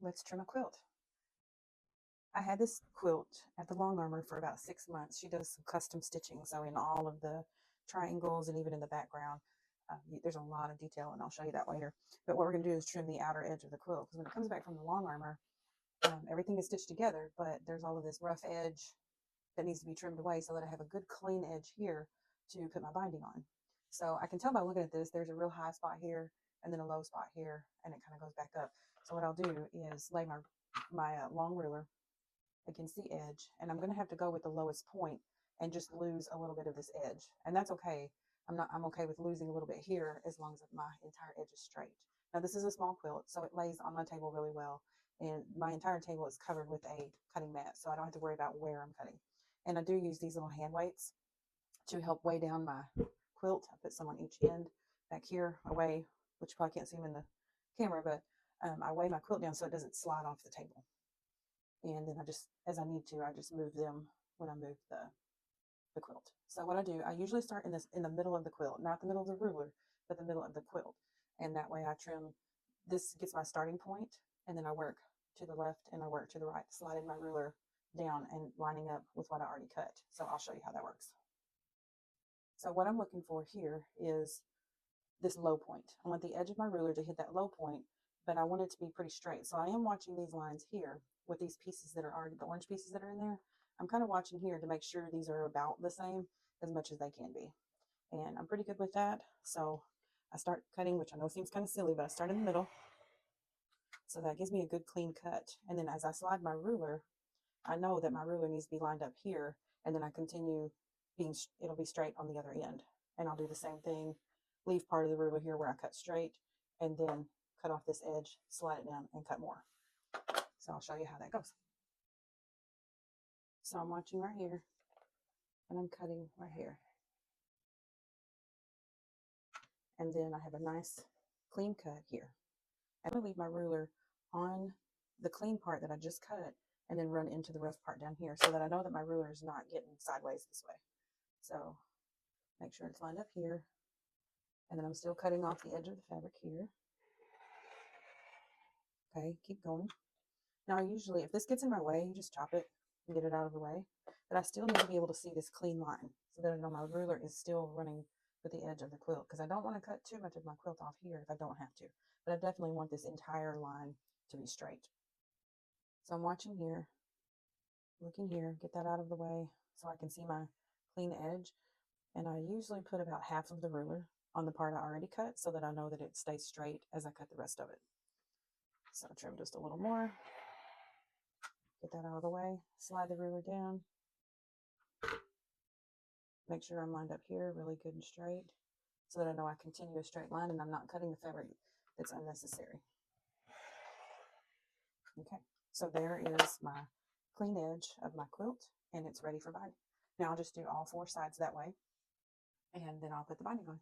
let's trim a quilt. I had this quilt at the Long Armor for about 6 months. She does some custom stitching, so in all of the triangles and even in the background, there's a lot of detail, and I'll show you that later. But what we're going to do is trim the outer edge of the quilt, because when it comes back from the Long Armor, everything is stitched together, but there's all of this rough edge that needs to be trimmed away so that I have a good clean edge here to put my binding on. So I can tell by looking at this, there's a real high spot here and then a low spot here, and it kind of goes back up. So what I'll do is lay my long ruler against the edge, and I'm going to have to go with the lowest point and just lose a little bit of this edge, and that's okay. I'm okay with losing a little bit here as long as my entire edge is straight. Now this is a small quilt, so it lays on my table really well, and my entire table is covered with a cutting mat, so I don't have to worry about where I'm cutting. And I do use these little hand weights to help weigh down my quilt. I put some on each end back here. I weigh, which you probably can't see them in the camera, but I weigh my quilt down so it doesn't slide off the table. And then I just, as I need to, I just move them when I move the quilt. So what I do, I usually start in the middle of the quilt, not the middle of the ruler, but the middle of the quilt. And that way I trim, this gets my starting point, and then I work to the left and I work to the right, sliding my ruler down and lining up with what I already cut. So I'll show you how that works. So what I'm looking for here is this low point. I want the edge of my ruler to hit that low point, but I want it to be pretty straight. So I am watching these lines here with these pieces that are already, the orange pieces that are in there. I'm kind of watching here to make sure these are about the same as much as they can be. And I'm pretty good with that. So I start cutting, which I know seems kind of silly, but I start in the middle. So that gives me a good clean cut. And then as I slide my ruler, I know that my ruler needs to be lined up here. And then I continue being, it'll be straight on the other end. And I'll do the same thing, leave part of the ruler here where I cut straight, and then cut off this edge, slide it down, and cut more. So I'll show you how that goes. So I'm watching right here, and I'm cutting right here. And then I have a nice clean cut here. I'm going to leave my ruler on the clean part that I just cut, and then run into the rough part down here so that I know that my ruler is not getting sideways this way. So make sure it's lined up here. And then I'm still cutting off the edge of the fabric here. Okay, keep going. Now, usually, if this gets in my way, you just chop it and get it out of the way. But I still need to be able to see this clean line so that I know my ruler is still running with the edge of the quilt, because I don't want to cut too much of my quilt off here if I don't have to. But I definitely want this entire line to be straight. So I'm watching here, looking here, get that out of the way so I can see my clean edge. And I usually put about half of the ruler on the part I already cut so that I know that it stays straight as I cut the rest of it. So trim just a little more. Get that out of the way, slide the ruler down. Make sure I'm lined up here really good and straight so that I know I continue a straight line and I'm not cutting the fabric that's unnecessary. Okay, so there is my clean edge of my quilt, and it's ready for binding. Now I'll just do all 4 sides that way, and then I'll put the binding on.